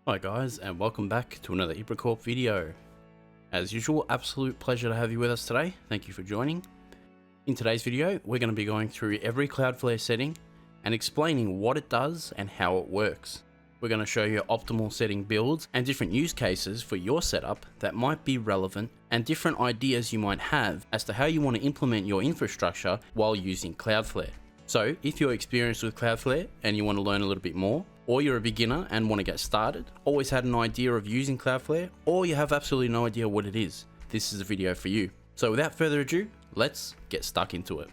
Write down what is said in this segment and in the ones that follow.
Hi guys, and welcome back to another IBRACORP video. As usual, absolute pleasure to have you with us today. Thank you for joining. In today's video, we're going to be going through every Cloudflare setting and explaining what it does and how it works. We're going to show you optimal setting builds and different use cases for your setup that might be relevant, and different ideas you might have as to how you want to implement your infrastructure while using Cloudflare. So if you're experienced with Cloudflare and you want to learn a little bit more, or you're a beginner and want to get started, always had an idea of using Cloudflare, or you have absolutely no idea what it is, this is a video for you. So without further ado, let's get stuck into it.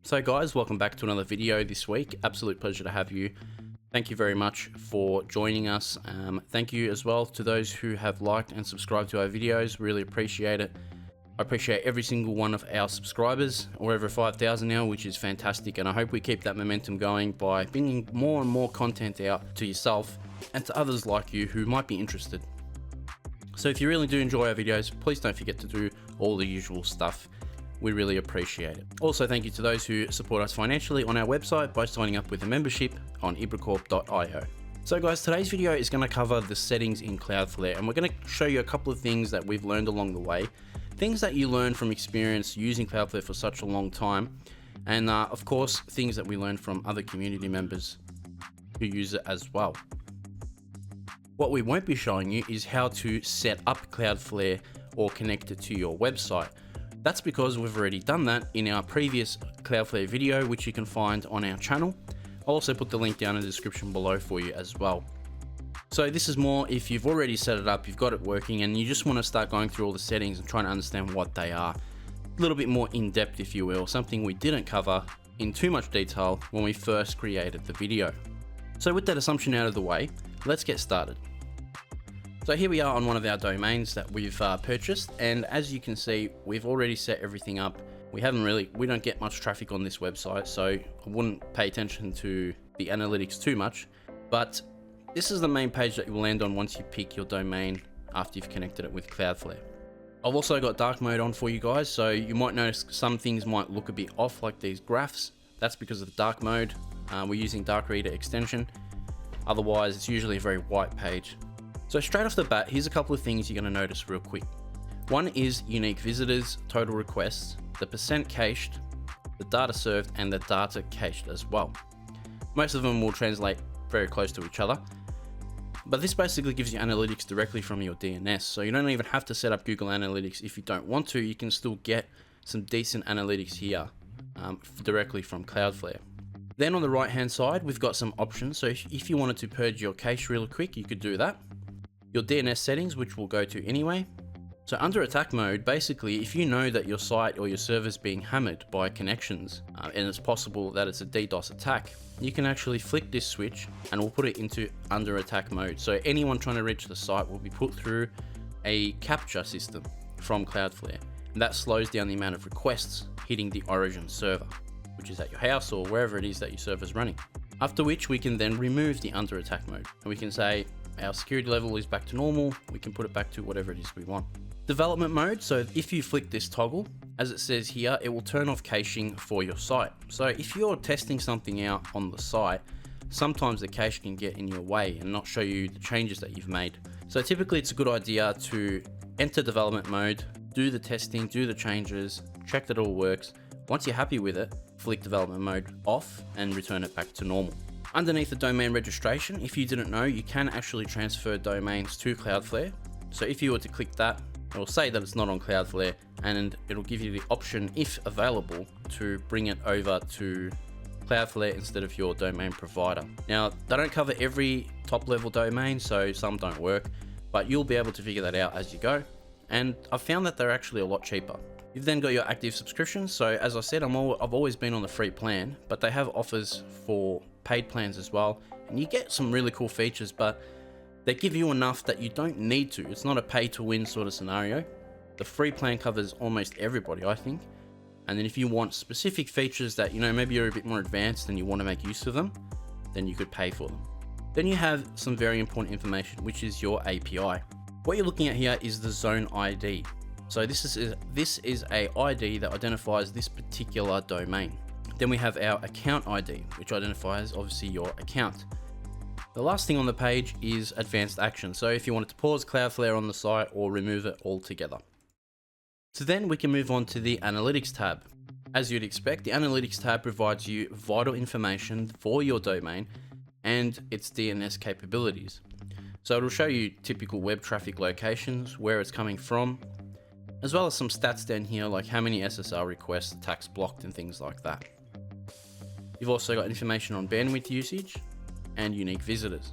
So guys, welcome back to another video this week. Absolute pleasure to have you. Thank you very much for joining us. Thank you as well to those who have liked and subscribed to our videos. Really appreciate it. I appreciate every single one of our subscribers. We're over 5,000 now, which is fantastic, and I hope we keep that momentum going by bringing more and more content out to yourself and to others like you who might be interested. So if you really do enjoy our videos, please don't forget to do all the usual stuff. We really appreciate it. Also, thank you to those who support us financially on our website by signing up with a membership on IBRACORP.io. So guys, today's video is going to cover the settings in Cloudflare, and we're going to show you a couple of things that we've learned along the way. Things that you learn from experience using Cloudflare for such a long time, and of course things that we learned from other community members who use it as well. What we won't be showing you is how to set up Cloudflare or connect it to your website. That's because we've already done that in our previous Cloudflare video, which you can find on our channel. I'll also put the link down in the description below for you as well. So this is more if you've already set it up, you've got it working, and you just want to start going through all the settings and trying to understand what they are. A little bit more in depth, if you will, something we didn't cover in too much detail when we first created the video. So with that assumption out of the way, let's get started. So here we are on one of our domains that we've purchased, and as you can see, we've already set everything up. We don't get much traffic on this website, so I wouldn't pay attention to the analytics too much, but this is the main page that you'll land on once you pick your domain after you've connected it with Cloudflare. I've also got dark mode on for you guys, so you might notice some things might look a bit off, like these graphs. That's because of the dark mode. We're using Dark Reader extension. Otherwise, it's usually a very white page. So straight off the bat, here's a couple of things you're going to notice real quick. One is unique visitors, total requests, the percent cached, the data served, and the data cached as well. Most of them will translate very close to each other. But this basically gives you analytics directly from your DNS, so you don't even have to set up Google Analytics if you don't want to. You can still get some decent analytics here directly from Cloudflare. Then on the right hand side, we've got some options. So if you wanted to purge your cache real quick, you could do that. Your DNS settings, which we'll go to anyway. So under attack mode, basically, if you know that your site or your server is being hammered by connections, and it's possible that it's a DDoS attack, you can actually flick this switch and we'll put it into under attack mode. So anyone trying to reach the site will be put through a capture system from Cloudflare. And that slows down the amount of requests hitting the origin server, which is at your house or wherever it is that your server is running. After which we can then remove the under attack mode. And we can say our security level is back to normal. We can put it back to whatever it is we want. Development mode, so if you flick this toggle, as it says here, it will turn off caching for your site. So if you're testing something out on the site, sometimes the cache can get in your way and not show you the changes that you've made. So typically it's a good idea to enter development mode, do the testing, do the changes, check that it all works. Once you're happy with it, flick development mode off and return it back to normal. Underneath the domain registration, if you didn't know, you can actually transfer domains to Cloudflare. So if you were to click that, it will say that it's not on Cloudflare, and it'll give you the option, if available, to bring it over to Cloudflare instead of your domain provider. Now, they don't cover every top level domain, so some don't work, but you'll be able to figure that out as you go. And I've found that they're actually a lot cheaper. You've then got your active subscriptions. So as I said, I've always been on the free plan, but they have offers for paid plans as well. And you get some really cool features, but they give you enough that you don't need to. It's not a pay to win sort of scenario. The free plan covers almost everybody, I think. And then if you want specific features that, maybe you're a bit more advanced and you want to make use of them, then you could pay for them. Then you have some very important information, which is your API. What you're looking at here is the zone ID. So this is a ID that identifies this particular domain. Then we have our account ID, which identifies obviously your account. The last thing on the page is advanced action. So if you wanted to pause Cloudflare on the site or remove it altogether. So then we can move on to the analytics tab. As you'd expect, the analytics tab provides you vital information for your domain and its DNS capabilities. So it'll show you typical web traffic locations, where it's coming from, as well as some stats down here like how many SSL requests, attacks blocked and things like that. You've also got information on bandwidth usage and unique visitors.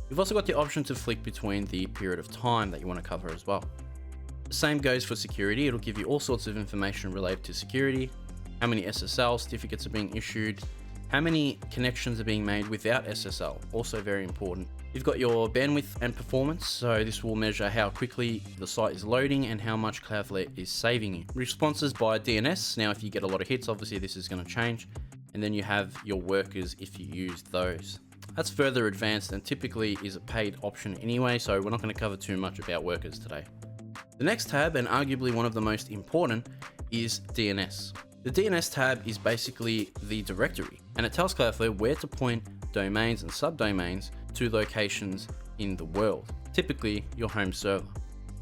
You've also got the option to flick between the period of time that you want to cover as well. The same goes for security. It'll give you all sorts of information related to security, how many SSL certificates are being issued, how many connections are being made without SSL, also very important. You've got your bandwidth and performance, so this will measure how quickly the site is loading and how much Cloudflare is saving you. Responses by DNS, now if you get a lot of hits, obviously this is going to change. And then you have your workers if you use those. That's further advanced and typically is a paid option anyway, so we're not going to cover too much about workers today. The next tab, and arguably one of the most important, is DNS. The DNS tab is basically the directory, and it tells Cloudflare where to point domains and subdomains to locations in the world, typically your home server.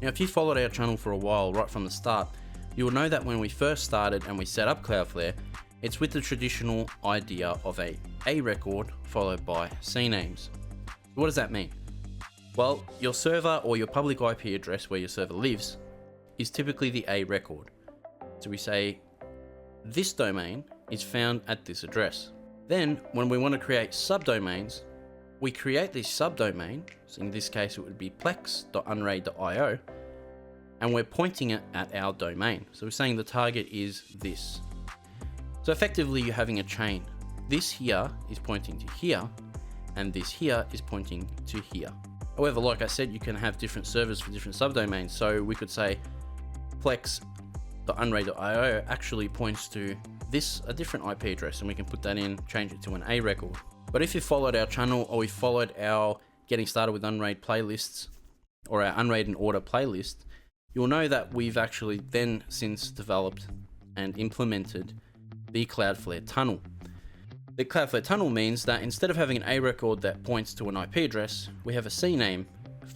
Now, if you followed our channel for a while, right from the start, you will know that when we first started and we set up Cloudflare, it's with the traditional idea of a record followed by CNAMEs. What does that mean? Well, your server or your public IP address where your server lives is typically the A record. So we say this domain is found at this address. Then when we want to create subdomains, we create this subdomain. So in this case, it would be plex.unraid.io, and we're pointing it at our domain. So we're saying the target is this. So effectively you're having a chain. This here is pointing to here, and this here is pointing to here. However, like I said, you can have different servers for different subdomains. So we could say plex.unraid.io actually points to a different IP address, and we can put that in, change it to an A record. But if you followed our channel, or we followed our Getting Started with Unraid playlists, or our Unraid in Order playlist, you'll know that we've actually then since developed and implemented the Cloudflare tunnel. The Cloudflare tunnel means that instead of having an A record that points to an IP address, we have a CNAME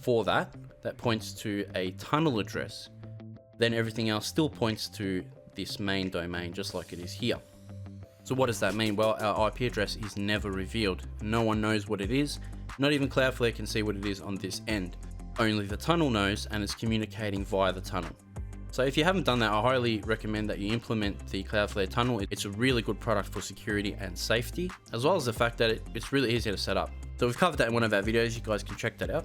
for that points to a tunnel address. Then everything else still points to this main domain, just like it is here. So what does that mean? Well, our IP address is never revealed. No one knows what it is. Not even Cloudflare can see what it is on this end. Only the tunnel knows, and it's communicating via the tunnel. So if you haven't done that, I highly recommend that you implement the Cloudflare tunnel. It's a really good product for security and safety, as well as the fact that it's really easy to set up. So we've covered that in one of our videos. You guys can check that out.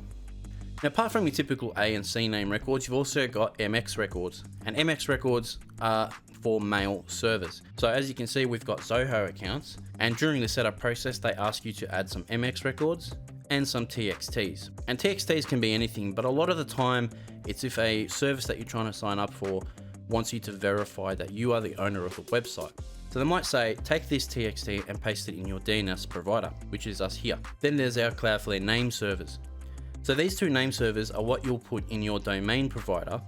Now, apart from your typical A and C name records, you've also got MX records, and MX records are for mail servers. So as you can see, we've got Zoho accounts, and during the setup process, they ask you to add some MX records and some TXTs. And TXTs can be anything, but a lot of the time, it's if a service that you're trying to sign up for wants you to verify that you are the owner of the website. So they might say, take this TXT and paste it in your DNS provider, which is us here. Then there's our Cloudflare name servers. So these two name servers are what you'll put in your domain provider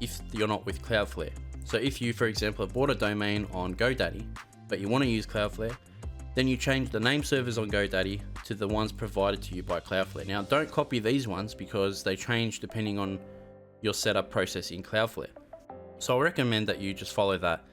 if you're not with Cloudflare. So if you, for example, have bought a domain on GoDaddy, but you want to use Cloudflare, then you change the name servers on GoDaddy to the ones provided to you by Cloudflare. Now, don't copy these ones because they change depending on your setup process in Cloudflare. So I recommend that you just follow that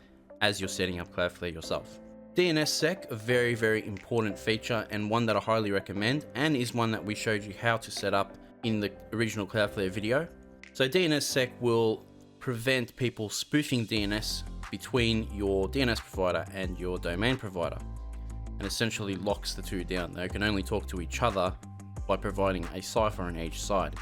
as you're setting up Cloudflare yourself. DNSSEC, a very, very important feature and one that I highly recommend, and is one that we showed you how to set up in the original Cloudflare video. So DNSSEC will prevent people spoofing DNS between your DNS provider and your domain provider, and essentially locks the two down. They can only talk to each other by providing a cipher on each side.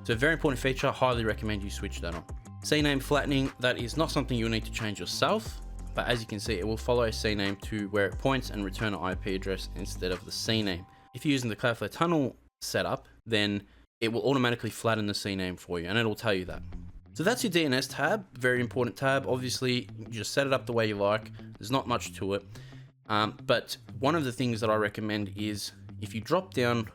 So a very important feature, highly recommend you switch that on. CNAME flattening, that is not something you'll need to change yourself, but as you can see, it will follow a CNAME to where it points and return an IP address instead of the CNAME. If you're using the Cloudflare tunnel setup, then it will automatically flatten the CNAME for you, and it'll tell you that. So that's your DNS tab, very important tab. Obviously, you just set it up the way you like. There's not much to it. But one of the things that I recommend is if you drop down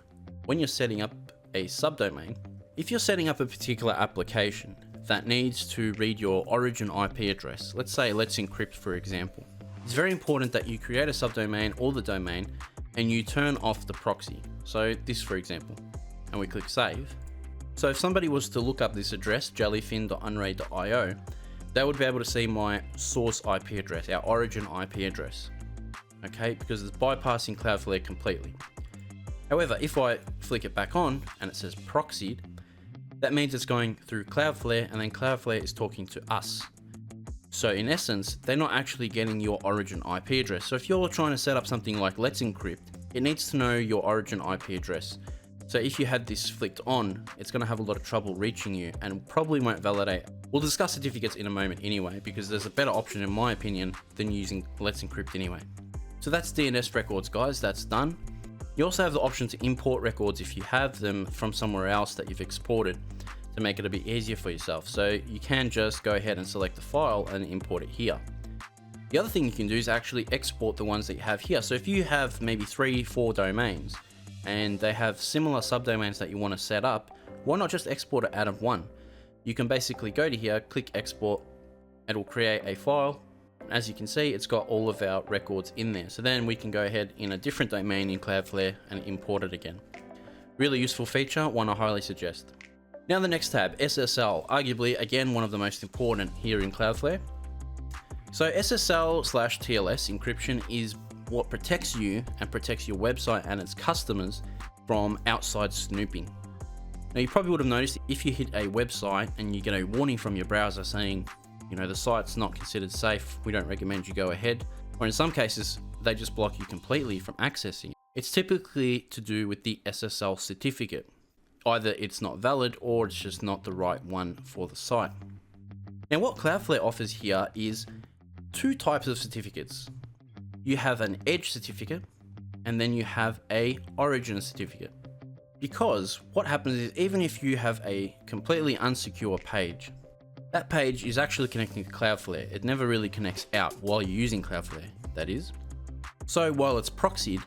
when you're setting up a subdomain, if you're setting up a particular application that needs to read your origin IP address. Let's say Let's Encrypt, for example. It's very important that you create a subdomain or the domain and you turn off the proxy. So this, for example, and we click save. So if somebody was to look up this address, jellyfin.unraid.io, they would be able to see my source IP address, our origin IP address, okay, because it's bypassing Cloudflare completely. However, if I flick it back on and it says proxied, that means it's going through Cloudflare and then Cloudflare is talking to us. So in essence, they're not actually getting your origin IP address. So if you're trying to set up something like Let's Encrypt, it needs to know your origin IP address. So if you had this flicked on, it's going to have a lot of trouble reaching you and probably won't validate. We'll discuss certificates in a moment anyway, because there's a better option in my opinion than using Let's Encrypt anyway. So that's DNS records, guys, that's done. You also have the option to import records if you have them from somewhere else that you've exported to make it a bit easier for yourself. So you can just go ahead and select the file and import it here. The other thing you can do is actually export the ones that you have here. So if you have maybe 3-4 domains and they have similar subdomains that you want to set up, why not just export it out of one? You can basically go to here, click export, it'll create a file. As you can see, it's got all of our records in there. So then we can go ahead in a different domain in Cloudflare and import it again. Really useful feature, one I highly suggest. Now the next tab, SSL, arguably again one of the most important here in Cloudflare. So SSL/TLS encryption is what protects you and protects your website and its customers from outside snooping. Now you probably would have noticed if you hit a website and you get a warning from your browser saying, you know, the site's not considered safe, we don't recommend you go ahead, or in some cases they just block you completely from accessing it. It's typically to do with the SSL certificate. Either it's not valid or it's just not the right one for the site. Now what Cloudflare offers here is two types of certificates. You have an edge certificate and then you have a origin certificate. Because what happens is even if you have a completely unsecure page, that page is actually connecting to Cloudflare. It never really connects out while you're using Cloudflare, that is. So while it's proxied,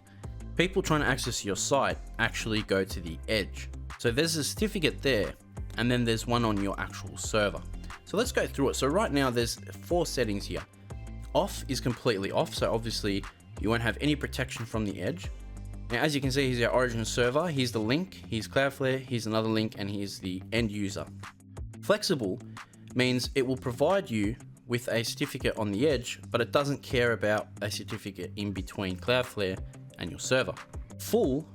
people trying to access your site actually go to the edge. So there's a certificate there, and then there's one on your actual server. So let's go through it. So right now there's 4 settings here. Off is completely off, so obviously you won't have any protection from the edge. Now as you can see, here's our origin server, here's the link, here's Cloudflare, here's another link, and here's the end user. Flexible means it will provide you with a certificate on the edge, but it doesn't care about a certificate in between Cloudflare and your server. Full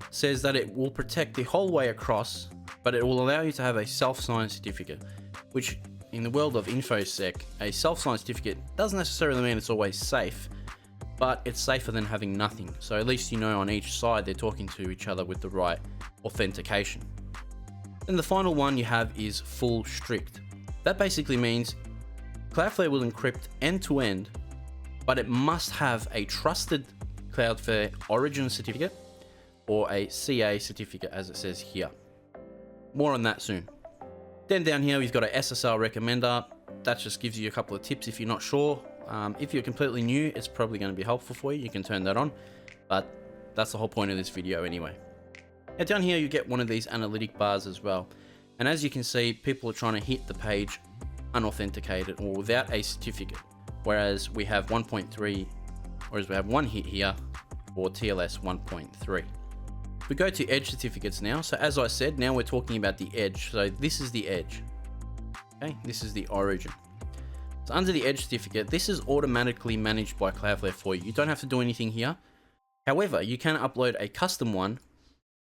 says that it will protect the whole way across, but it will allow you to have a self-signed certificate, which in the world of InfoSec, a self-signed certificate doesn't necessarily mean it's always safe, but it's safer than having nothing. So at least you know on each side they're talking to each other with the right authentication. And the final one you have is full strict. That basically means Cloudflare will encrypt end-to-end, but it must have a trusted Cloudflare origin certificate or a CA certificate as it says here. More on that soon. Then down here we've got a SSL recommender. That just gives you a couple of tips if you're not sure. If you're completely new, it's probably going to be helpful for you. You can turn that on, but that's the whole point of this video anyway. Now down here you get one of these analytic bars as well. And as you can see, people are trying to hit the page unauthenticated or without a certificate. Whereas we have 1.3, whereas we have one hit here for TLS 1.3. We go to edge certificates now. So as I said, now we're talking about the edge. So this is the edge. Okay, this is the origin. So under the edge certificate, this is automatically managed by Cloudflare for you. You don't have to do anything here. However, you can upload a custom one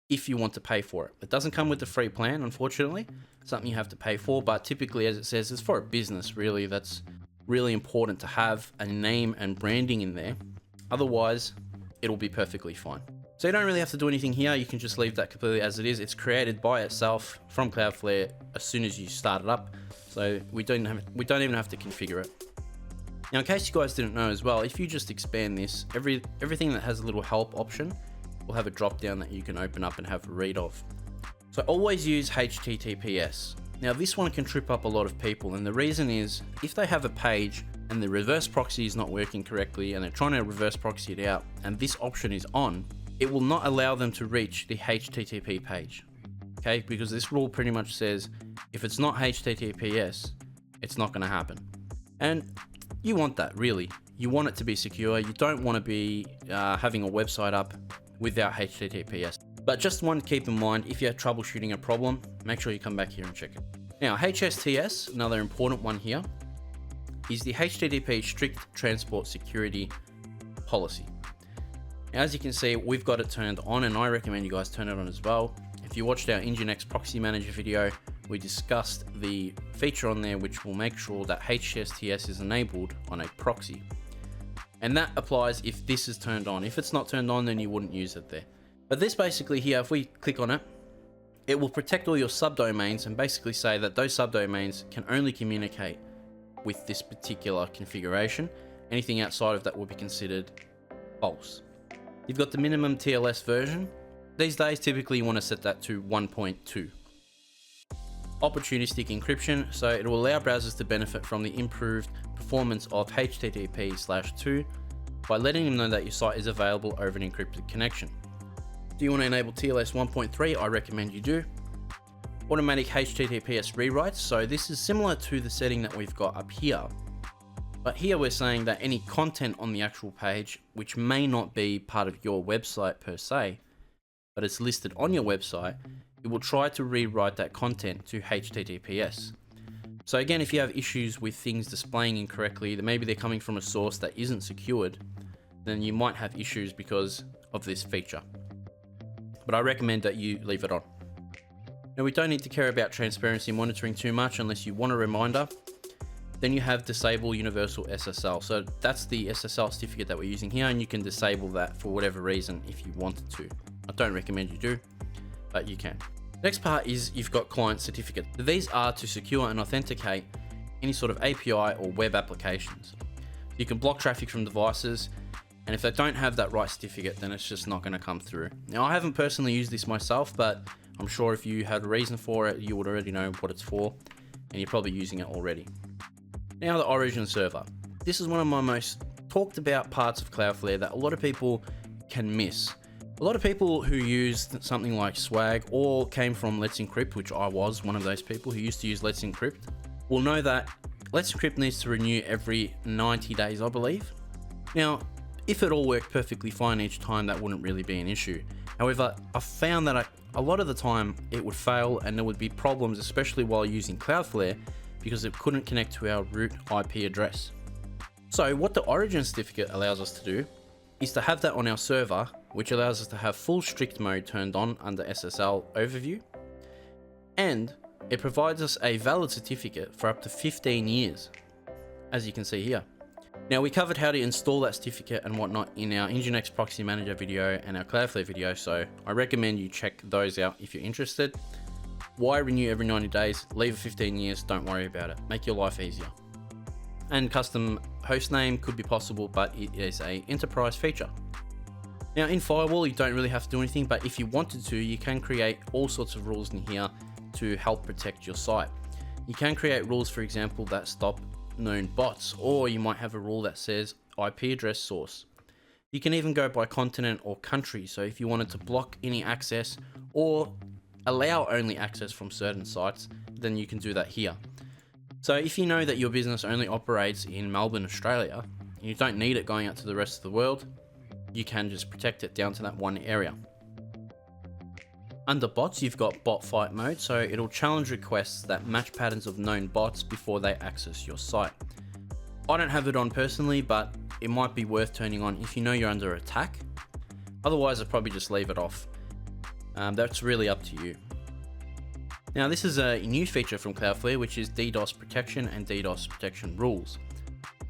if you want to pay for it. It doesn't come with the free plan, unfortunately. It's something you have to pay for, but typically, as it says, it's for a business, really. That's really important to have a name and branding in there. Otherwise, it'll be perfectly fine. So you don't really have to do anything here. You can just leave that completely as it is. It's created by itself from Cloudflare as soon as you start it up. So we don't even have to configure it. Now, in case you guys didn't know as well, if you just expand this, everything that has a little help option will have a drop down that you can open up and have a read of. So always use HTTPS. Now this one can trip up a lot of people, and the reason is if they have a page and the reverse proxy is not working correctly and they're trying to reverse proxy it out and this option is on, it will not allow them to reach the HTTP page. Okay, because this rule pretty much says If it's not HTTPS, it's not going to happen. And you want that, really. You want it to be secure. You don't want to be having a website up without HTTPS. But just one to keep in mind, if you're troubleshooting a problem, make sure you come back here and check it. Now, HSTS, another important one here, is the HTTP Strict Transport Security Policy. Now, as you can see, we've got it turned on, and I recommend you guys turn it on as well. If you watched our Nginx Proxy Manager video, we discussed the feature on there which will make sure that HSTS is enabled on a proxy. And that applies if this is turned on. If it's not turned on, then you wouldn't use it there. But this basically here, if we click on it, it will protect all your subdomains and basically say that those subdomains can only communicate with this particular configuration. Anything outside of that will be considered false. You've got the minimum TLS version. These days, typically you want to set that to 1.2. Opportunistic encryption, so it will allow browsers to benefit from the improved performance of HTTP/2 by letting them know that your site is available over an encrypted connection. Do you want to enable TLS 1.3? I recommend you do. Automatic HTTPS rewrites, so this is similar to the setting that we've got up here. But here we're saying that any content on the actual page, which may not be part of your website per se, but it's listed on your website, it will try to rewrite that content to HTTPS. So again, if you have issues with things displaying incorrectly, that maybe they're coming from a source that isn't secured, then you might have issues because of this feature. But I recommend that you leave it on. Now, we don't need to care about transparency monitoring too much unless you want a reminder. Then you have disable universal SSL. So that's the SSL certificate that we're using here, and you can disable that for whatever reason if you wanted to. I don't recommend you do, but you can. Next part is you've got client certificate. These are to secure and authenticate any sort of API or web applications. You can block traffic from devices, and if they don't have that right certificate, then it's just not going to come through. Now, I haven't personally used this myself, but I'm sure if you had a reason for it, you would already know what it's for, and you're probably using it already. Now, the origin server. This is one of my most talked about parts of Cloudflare that a lot of people can miss. A lot of people who use something like Swag or came from Let's Encrypt, which I was one of those people who used to use Let's Encrypt, will know that Let's Encrypt needs to renew every 90 days, I believe. Now, if it all worked perfectly fine each time, that wouldn't really be an issue. However, I found that a lot of the time it would fail and there would be problems, especially while using Cloudflare, because it couldn't connect to our root IP address. So what the origin certificate allows us to do is to have that on our server, which allows us to have full strict mode turned on under SSL overview, and it provides us a valid certificate for up to 15 years, as you can see here. Now, we covered how to install that certificate and whatnot in our Nginx Proxy Manager video and our Cloudflare video, so I recommend you check those out if you're interested. Why renew every 90 days? Leave it 15 years, don't worry about it. Make your life easier. And custom hostname could be possible, but it is an enterprise feature. Now, in Firewall, you don't really have to do anything, but if you wanted to, you can create all sorts of rules in here to help protect your site. You can create rules, for example, that stop known bots, or you might have a rule that says IP address source. You can even go by continent or country, so if you wanted to block any access or allow only access from certain sites, then you can do that here. So if you know that your business only operates in Melbourne, Australia, and you don't need it going out to the rest of the world, you can just protect it down to that one area. Under bots, you've got bot fight mode, so it'll challenge requests that match patterns of known bots before they access your site. I don't have it on personally, but it might be worth turning on if you know you're under attack. Otherwise, I'd probably just leave it off. That's really up to you. Now, this is a new feature from Cloudflare, which is DDoS protection and DDoS protection rules.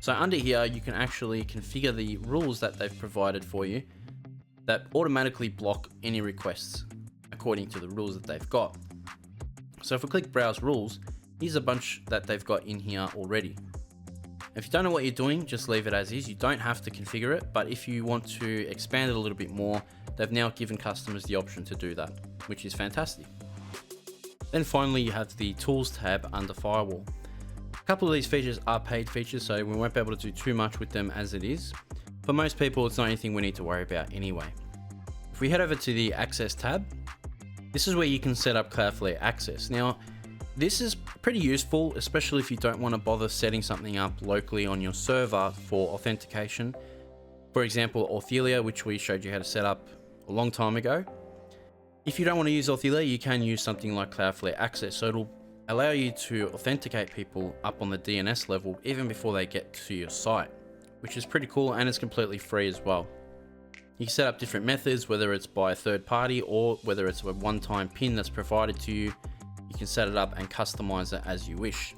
So under here, you can actually configure the rules that they've provided for you that automatically block any requests according to the rules that they've got. So if we click browse rules, here's a bunch that they've got in here already. If you don't know what you're doing, just leave it as is. You don't have to configure it, but if you want to expand it a little bit more, they've now given customers the option to do that, which is fantastic. Then finally, you have the Tools tab under Firewall. A couple of these features are paid features, so we won't be able to do too much with them as it is. For most people, it's not anything we need to worry about anyway. If we head over to the Access tab, this is where you can set up Cloudflare Access. Now, This is pretty useful, especially if you don't want to bother setting something up locally on your server for authentication. For example, Authelia, which we showed you how to set up a long time ago. If you don't want to use Authelia, you can use something like Cloudflare Access. So it'll allow you to authenticate people up on the DNS level even before they get to your site, which is pretty cool, and it's completely free as well. You can set up different methods, whether it's by a third party or whether it's a one-time PIN that's provided to you. You can set it up and customize it as you wish.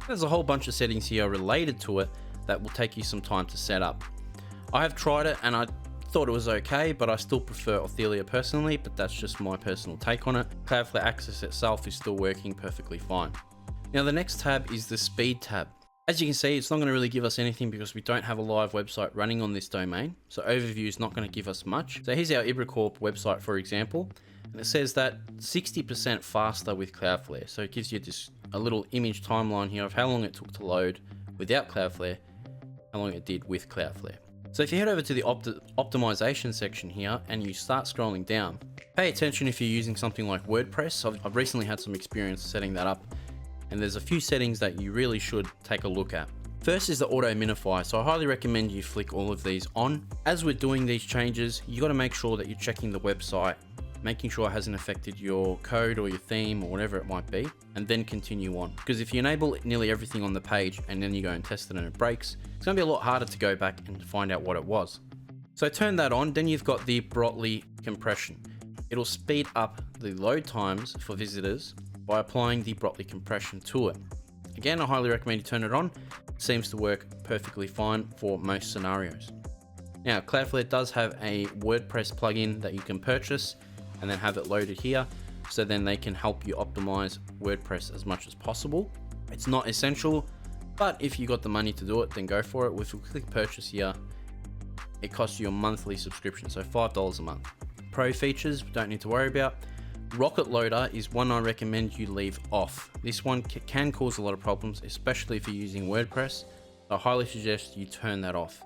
There's a whole bunch of settings here related to it that will take you some time to set up. I have tried it and I thought it was okay, but I still prefer Authelia personally, but that's just my personal take on it. Cloudflare Access itself is still working perfectly fine. Now the next tab is the speed tab. As you can see, it's not going to really give us anything because we don't have a live website running on this domain. So overview is not going to give us much. So here's our IBRACORP website, for example, and it says that 60% faster with Cloudflare. So it gives you just a little image timeline here of how long it took to load without Cloudflare, how long it did with Cloudflare. So if you head over to the optimization section here and you start scrolling down, pay attention if you're using something like WordPress. I've recently had some experience setting that up, and there's a few settings that you really should take a look at. First is the auto minify. So I highly recommend you flick all of these on. As we're doing these changes, you got to make sure that you're checking the website, making sure it hasn't affected your code or your theme or whatever it might be, and then continue on. Because if you enable nearly everything on the page and then you go and test it and it breaks, it's going to be a lot harder to go back and find out what it was. So turn that on, then you've got the Brotli compression. It'll speed up the load times for visitors by applying the Brotli compression to it. Again, I highly recommend you turn it on. It seems to work perfectly fine for most scenarios. Now, Cloudflare does have a WordPress plugin that you can purchase and then have it loaded here, so then they can help you optimize WordPress as much as possible. It's not essential, but if you got the money to do it, then go for it. If you click purchase here, it costs you a monthly subscription, so $5 a month. Pro features, don't need to worry about. Rocket Loader is one I recommend you leave off. This one can cause a lot of problems, especially if you're using WordPress. I highly suggest you turn that off.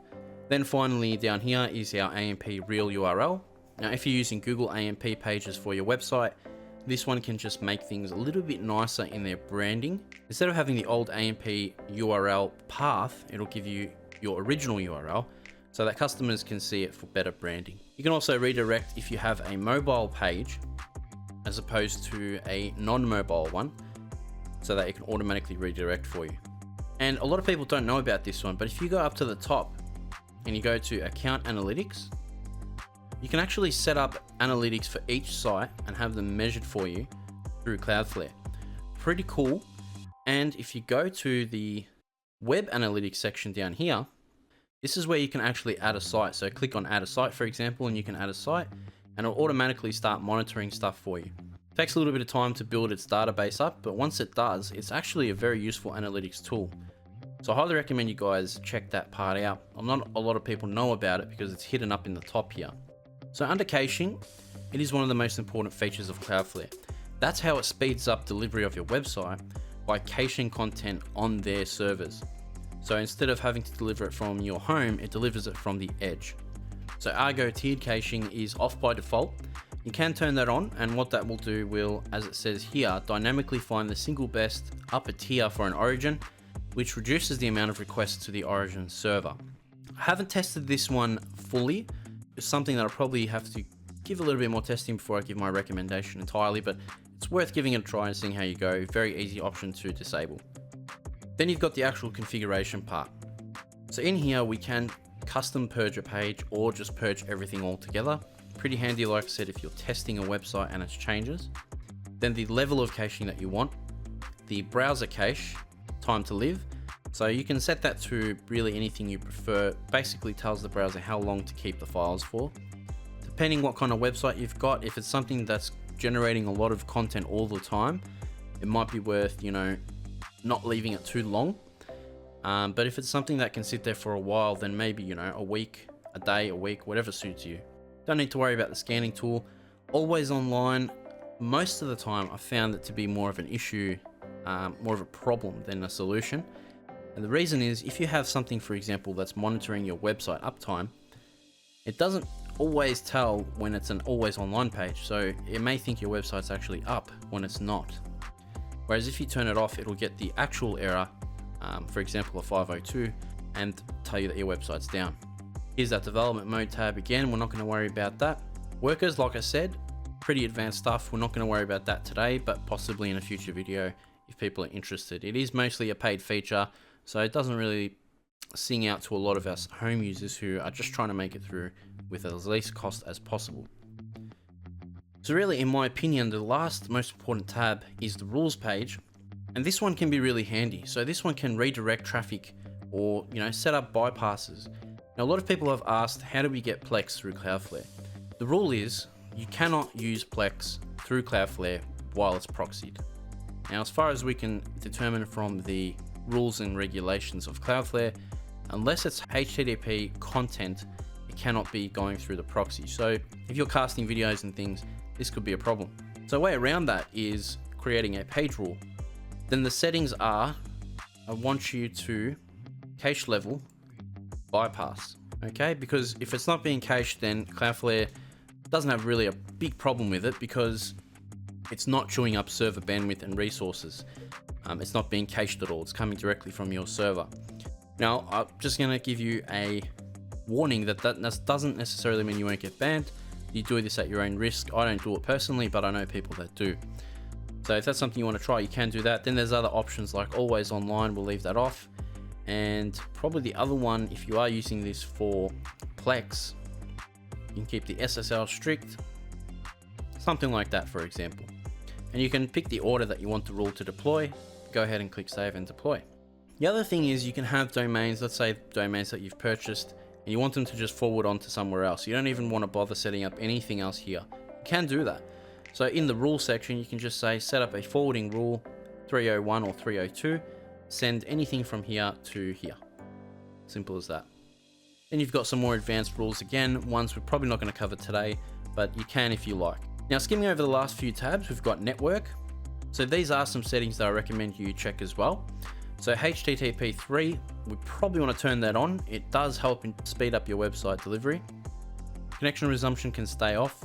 Then finally down here is our AMP real URL. Now if you're using Google AMP pages for your website, this one can just make things a little bit nicer in their branding. Instead of having the old AMP URL path, it'll give you your original URL so that customers can see it for better branding. You can also redirect if you have a mobile page as opposed to a non-mobile one, so that it can automatically redirect for you. And a lot of people don't know about this one, but if you go up to the top and you go to account analytics, you can actually set up analytics for each site and have them measured for you through Cloudflare. Pretty cool. And if you go to the web analytics section down here, this is where you can actually add a site. So click on add a site, for example, and you can add a site and it'll automatically start monitoring stuff for you. It takes a little bit of time to build its database up, but once it does, it's actually a very useful analytics tool. So I highly recommend you guys check that part out. Not a lot of people know about it because it's hidden up in the top here. So under caching, it is one of the most important features of Cloudflare. That's how it speeds up delivery of your website, by caching content on their servers. So instead of having to deliver it from your home, it delivers it from the edge. So Argo tiered caching is off by default. You can turn that on, and what that will do will, as it says here, dynamically find the single best upper tier for an origin, which reduces the amount of requests to the origin server. I haven't tested this one fully. It's something that I'll probably have to give a little bit more testing before I give my recommendation entirely, but it's worth giving it a try and seeing how you go. Very easy option to disable. Then you've got the actual configuration part. So in here we can custom purge a page or just purge everything all together. Pretty handy, like I said, if you're testing a website and it's changes. Then the level of caching that you want, the browser cache, time to live. So you can set that to really anything you prefer. Basically tells the browser how long to keep the files for. Depending what kind of website you've got, if it's something that's generating a lot of content all the time, it might be worth, not leaving it too long. But if it's something that can sit there for a while, then maybe, a week, a day, a week, whatever suits you. Don't need to worry about the scanning tool. Always online. Most of the time, I found it to be more of an issue, more of a problem than a solution. And the reason is, if you have something, for example, that's monitoring your website uptime, it doesn't always tell when it's an always online page. So it may think your website's actually up when it's not. Whereas if you turn it off, it'll get the actual error, for example, a 502, and tell you that your website's down. Here's that development mode tab again. We're not going to worry about that. Workers, like I said, pretty advanced stuff. We're not going to worry about that today, but possibly in a future video if people are interested. It is mostly a paid feature, so it doesn't really sing out to a lot of our home users who are just trying to make it through with as least cost as possible. So really, in my opinion, the last most important tab is the rules page, and this one can be really handy. So this one can redirect traffic or, set up bypasses. Now, a lot of people have asked, how do we get Plex through Cloudflare? The rule is you cannot use Plex through Cloudflare while it's proxied. Now, as far as we can determine from the rules and regulations of Cloudflare, unless it's HTTP content, it cannot be going through the proxy. So if you're casting videos and things, this could be a problem. So a way around that is creating a page rule. Then the settings are, I want you to cache level bypass, okay? Because if it's not being cached, then Cloudflare doesn't have really a big problem with it because it's not chewing up server bandwidth and resources. It's not being cached at all. It's coming directly from your server. Now, I'm just going to give you a warning that doesn't necessarily mean you won't get banned. You do this at your own risk. I don't do it personally, but I know people that do. So if that's something you want to try, you can do that. Then there's other options like always online. We'll leave that off. And probably the other one, if you are using this for Plex, you can keep the SSL strict, something like that, for example. And you can pick the order that you want the rule to deploy. Go ahead and click save and deploy. The other thing is you can have domains, let's say domains that you've purchased, and you want them to just forward on to somewhere else. You don't even want to bother setting up anything else here. You can do that. So in the rule section, you can just say set up a forwarding rule 301 or 302, send anything from here to here. Simple as that. Then you've got some more advanced rules, again, ones we're probably not going to cover today, but you can if you like. Now, skimming over the last few tabs, we've got network. So these are some settings that I recommend you check as well. So HTTP 3, we probably want to turn that on. It does help speed up your website delivery. Connection resumption can stay off.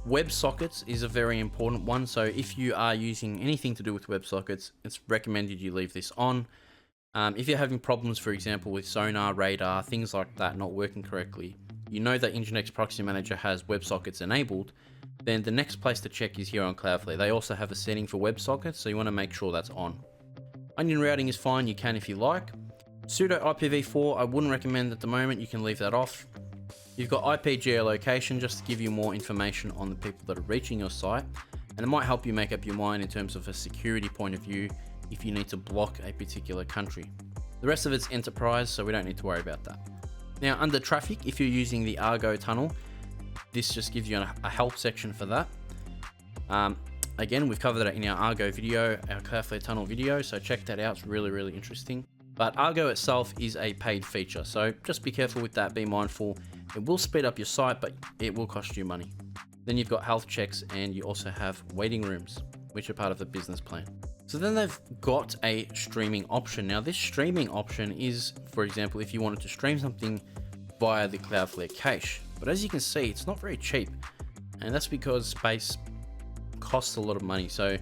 WebSockets is a very important one. So if you are using anything to do with WebSockets, it's recommended you leave this on. If you're having problems, for example, with Sonar, Radar, things like that not working correctly, you know that Nginx Proxy Manager has WebSockets enabled, then the next place to check is here on Cloudflare. They also have a setting for WebSockets, so you want to make sure that's on. Onion routing is fine, you can if you like. Sudo IPv4, I wouldn't recommend at the moment, you can leave that off. You've got IP geolocation, just to give you more information on the people that are reaching your site, and it might help you make up your mind in terms of a security point of view if you need to block a particular country. The rest of it's enterprise, so we don't need to worry about that. Now, under traffic, if you're using the Argo tunnel, this just gives you a help section for that. Again, we've covered that in our Argo video, our Cloudflare tunnel video, so check that out. It's really, really interesting. But Argo itself is a paid feature, so just be careful with that, be mindful. It will speed up your site, but it will cost you money. Then you've got health checks, and you also have waiting rooms, which are part of the business plan. So then they've got a streaming option. Now this streaming option is, for example, if you wanted to stream something via the Cloudflare cache. But as you can see, it's not very cheap. And that's because space costs a lot of money. So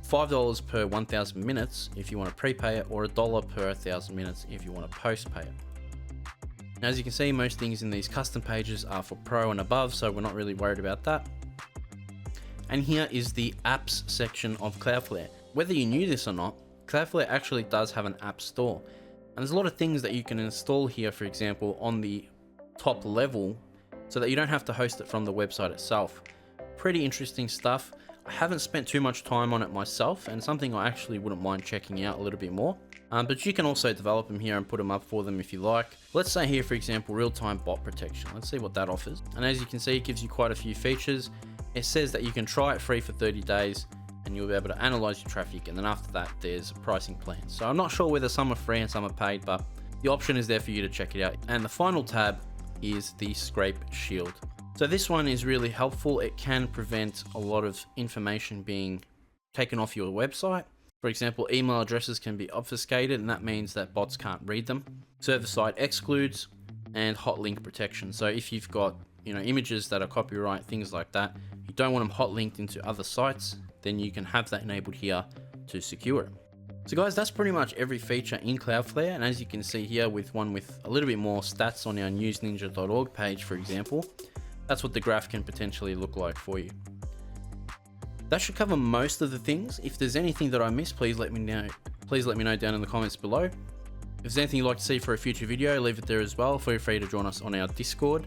$5 per 1,000 minutes if you want to prepay it, or $1 per 1,000 minutes if you want to post-pay it. Now, as you can see, most things in these custom pages are for Pro and above, so we're not really worried about that. And here is the apps section of Cloudflare. Whether you knew this or not, Cloudflare actually does have an app store. And there's a lot of things that you can install here, for example, on the top level, so that you don't have to host it from the website itself. Pretty interesting stuff. I haven't spent too much time on it myself, and something I actually wouldn't mind checking out a little bit more. But you can also develop them here and put them up for them if you like. Let's say here, for example, real-time bot protection. Let's see what that offers. And as you can see, it gives you quite a few features. It says that you can try it free for 30 days, and you'll be able to analyze your traffic. And then after that, there's a pricing plan. So I'm not sure whether some are free and some are paid, but the option is there for you to check it out. And the final tab is the Scrape Shield. So this one is really helpful. It can prevent a lot of information being taken off your website. For example, email addresses can be obfuscated, and that means that bots can't read them. Server-side excludes and hot link protection. So if you've got images that are copyright, things like that, you don't want them hot linked into other sites, then you can have that enabled here to secure it. So guys, that's pretty much every feature in Cloudflare, and as you can see here with one with a little bit more stats on our newsninja.org page, for example, that's what the graph can potentially look like for you. That should cover most of the things. If there's anything that I missed, please let me know. Please let me know down in the comments below. If there's anything you'd like to see for a future video, leave it there as well. Feel free to join us on our Discord.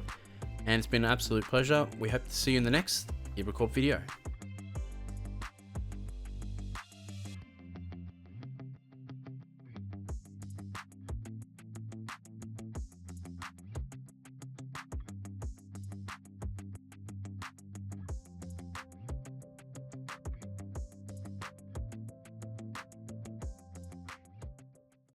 And it's been an absolute pleasure. We hope to see you in the next IBRACORP video.